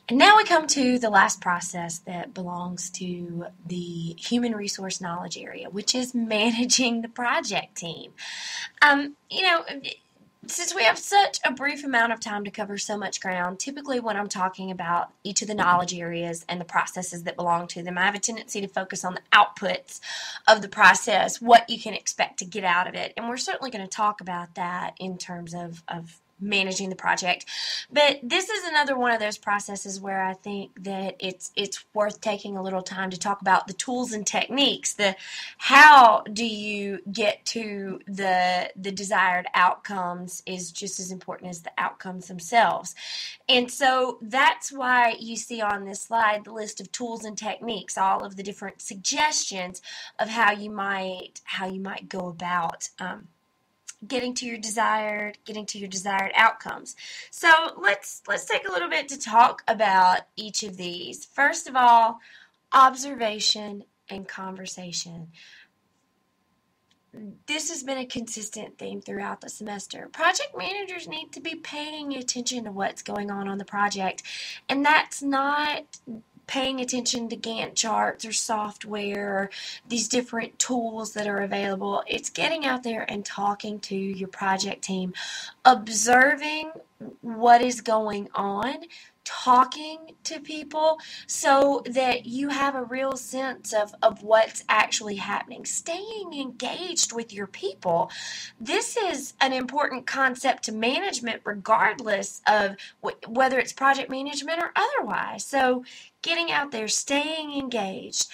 And now we come to the last process that belongs to the human resource knowledge area, which is managing the project team. Um, you know, since we have such a brief amount of time to cover so much ground, typically when I'm talking about each of the knowledge areas and the processes that belong to them, I have a tendency to focus on the outputs of the process, what you can expect to get out of it. And we're certainly going to talk about that in terms of managing the project. But this is another one of those processes where I think that it's worth taking a little time to talk about the tools and techniques, the how do you get to the desired outcomes is just as important as the outcomes themselves. And so that's why you see on this slide the list of tools and techniques, all of the different suggestions of how you might go about getting to your desired outcomes. So let's take a little bit to talk about each of these. First of all, observation and conversation. This has been a consistent theme throughout the semester. Project managers need to be paying attention to what's going on the project, and that's not paying attention to Gantt charts or software or these different tools that are available. It's getting out there and talking to your project team, observing what is going on, talking to people so that you have a real sense of what's actually happening. Staying engaged with your people. This is an important concept to management regardless of whether it's project management or otherwise. So getting out there, staying engaged.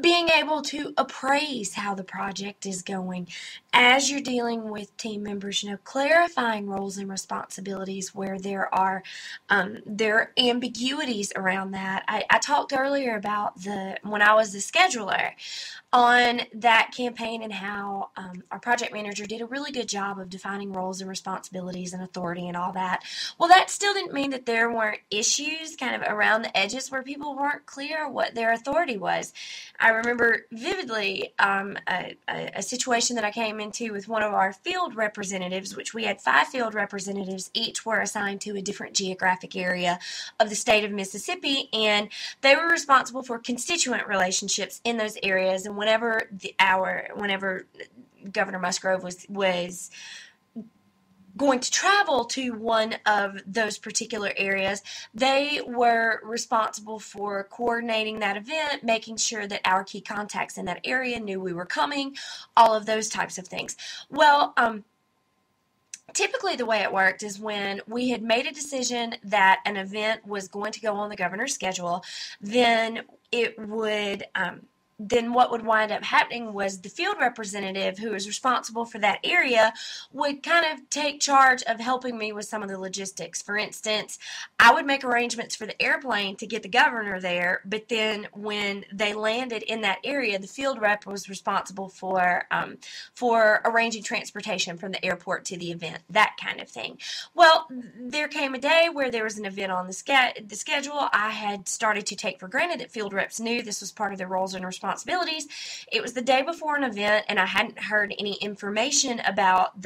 Being able to appraise how the project is going as you're dealing with team members, clarifying roles and responsibilities where there are ambiguities around that. I talked earlier about when I was the scheduler on that campaign and how our project manager did a really good job of defining roles and responsibilities and authority and all that. Well, that still didn't mean that there weren't issues kind of around the edges where people weren't clear what their authority was. I remember vividly a situation that I came into with one of our field representatives, which we had 5 field representatives. Each were assigned to a different geographic area of the state of Mississippi, and they were responsible for constituent relationships in those areas. And whenever Governor Musgrove was going to travel to one of those particular areas, they were responsible for coordinating that event, making sure that our key contacts in that area knew we were coming, all of those types of things. Well, typically the way it worked is when we had made a decision that an event was going to go on the governor's schedule, then what would wind up happening was the field representative who was responsible for that area would kind of take charge of helping me with some of the logistics. For instance, I would make arrangements for the airplane to get the governor there, but then when they landed in that area, the field rep was responsible for arranging transportation from the airport to the event, that kind of thing. Well, there came a day where there was an event on the schedule. I had started to take for granted that field reps knew this was part of their roles and responsibilities. It was the day before an event, and I hadn't heard any information about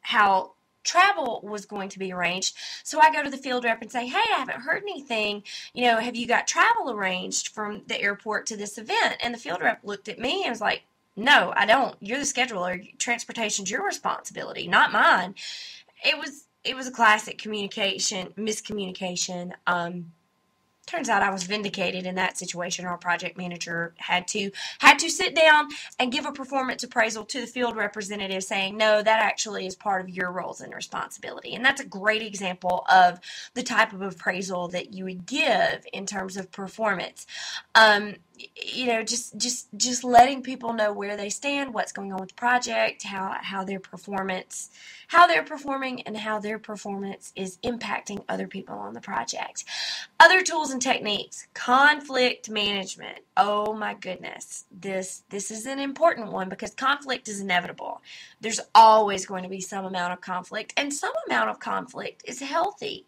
how travel was going to be arranged. So I go to the field rep and say, hey, I haven't heard anything. Have you got travel arranged from the airport to this event? And the field rep looked at me and was like, no, I don't. You're the scheduler. Transportation's your responsibility, not mine. It was a classic miscommunication. Turns out I was vindicated in that situation. Our project manager had to sit down and give a performance appraisal to the field representative saying, no, that actually is part of your roles and responsibility. And that's a great example of the type of appraisal that you would give in terms of performance. Just letting people know where they stand, what's going on with the project, how their performance, how they're performing, and how their performance is impacting other people on the project. Other tools and techniques, conflict management. Oh my goodness, this is an important one because conflict is inevitable. There's always going to be some amount of conflict, and some amount of conflict is healthy.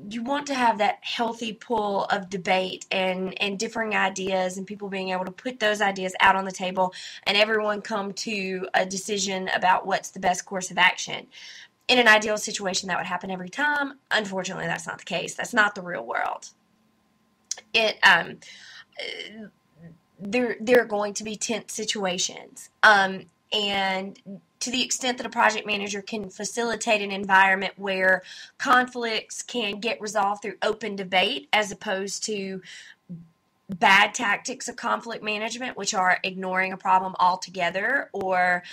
You want to have that healthy pool of debate and differing ideas and people being able to put those ideas out on the table and everyone come to a decision about what's the best course of action. In an ideal situation, that would happen every time. Unfortunately, that's not the case. That's not the real world. It there are going to be tense situations, and to the extent that a project manager can facilitate an environment where conflicts can get resolved through open debate as opposed to bad tactics of conflict management, which are ignoring a problem altogether or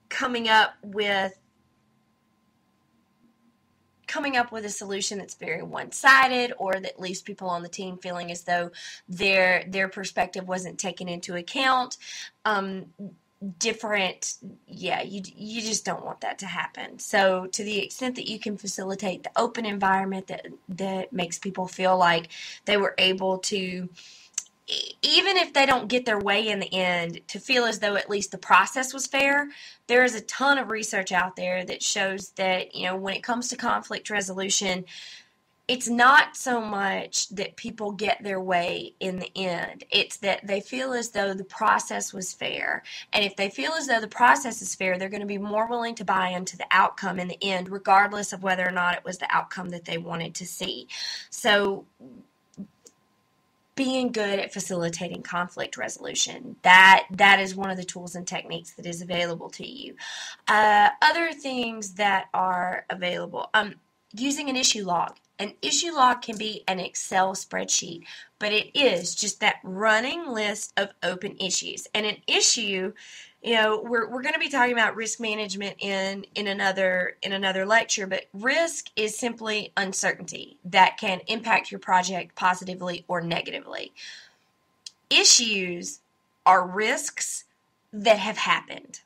coming up with a solution that's very one-sided, or that leaves people on the team feeling as though their perspective wasn't taken into account. You just don't want that to happen. So to the extent that you can facilitate the open environment that makes people feel like they were able to, even if they don't get their way in the end, to feel as though at least the process was fair. There is a ton of research out there that shows that, when it comes to conflict resolution, it's not so much that people get their way in the end. It's that they feel as though the process was fair. And if they feel as though the process is fair, they're going to be more willing to buy into the outcome in the end, regardless of whether or not it was the outcome that they wanted to see. So being good at facilitating conflict resolution, that is one of the tools and techniques that is available to you. Other things that are available, using an issue log. An issue log can be an Excel spreadsheet, but it is just that running list of open issues. And an issue, we're going to be talking about risk management in another lecture, but risk is simply uncertainty that can impact your project positively or negatively. Issues are risks that have happened.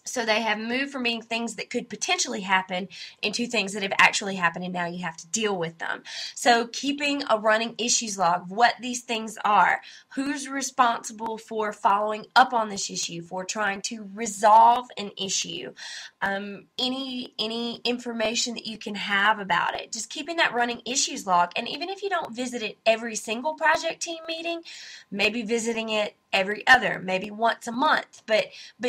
So they have moved from being things that could potentially happen into things that have actually happened, and now you have to deal with them. So keeping a running issues log of what these things are, who's responsible for following up on this issue, for trying to resolve an issue, any information that you can have about it, just keeping that running issues log. And even if you don't visit it every single project team meeting, maybe visiting it every other, maybe once a month, but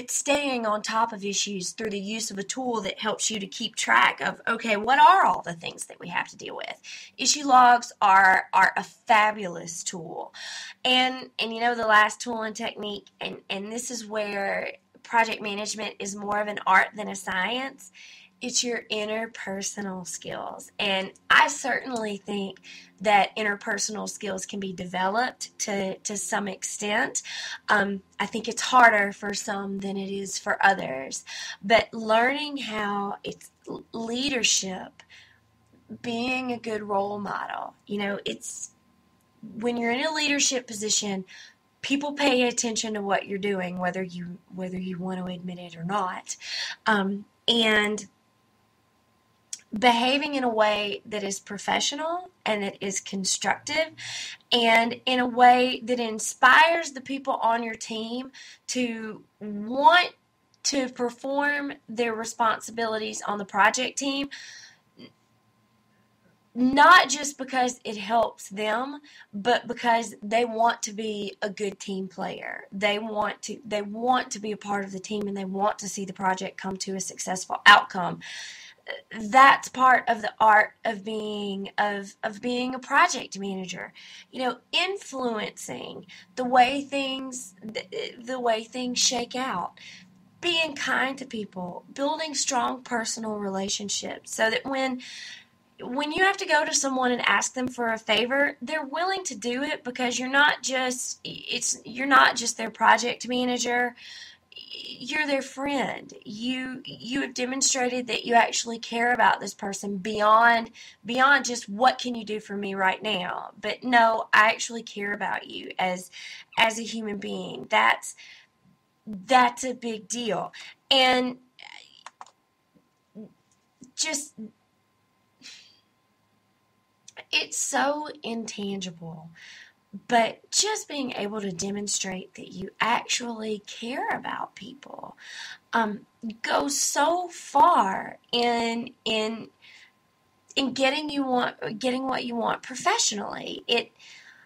staying on top of issues through the use of a tool that helps you to keep track of, okay, what are all the things that we have to deal with? Issue logs are a fabulous tool. And the last tool and technique, and this is where project management is more of an art than a science, it's your interpersonal skills. And I certainly think that interpersonal skills can be developed to some extent. I think it's harder for some than it is for others. But learning how it's leadership, being a good role model, it's when you're in a leadership position, people pay attention to what you're doing, whether you want to admit it or not. And behaving in a way that is professional and that is constructive and in a way that inspires the people on your team to want to perform their responsibilities on the project team, not just because it helps them, but because they want to be a good team player. They want to be a part of the team, and they want to see the project come to a successful outcome. That's part of the art of being a project manager. Influencing the way things shake out, being kind to people, building strong personal relationships, so that when you have to go to someone and ask them for a favor, they're willing to do it because you're not just their project manager. You're their friend. You have demonstrated that you actually care about this person beyond just what can you do for me right now. But no, I actually care about you as a human being. That's a big deal. And just, it's so intangible. But just being able to demonstrate that you actually care about people goes so far in getting what you want professionally.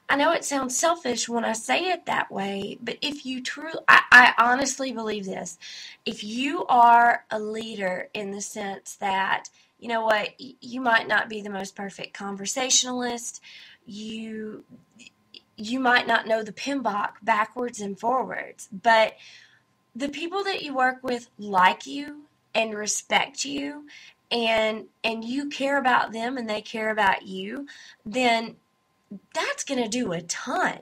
I know it sounds selfish when I say it that way, but if you truly, I honestly believe this. If you are a leader in the sense that, you know what, you might not be the most perfect conversationalist, you you might not know the PMBOK backwards and forwards, but the people that you work with like you and respect you, and you care about them and they care about you, then that's going to do a ton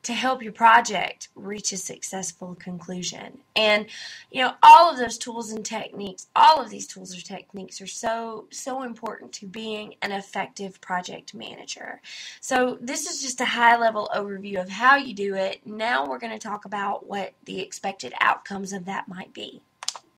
to help your project reach a successful conclusion. And all of those tools and techniques, all of these tools or techniques are so important to being an effective project manager. So this is just a high level overview of how you do it. Now we're going to talk about what the expected outcomes of that might be.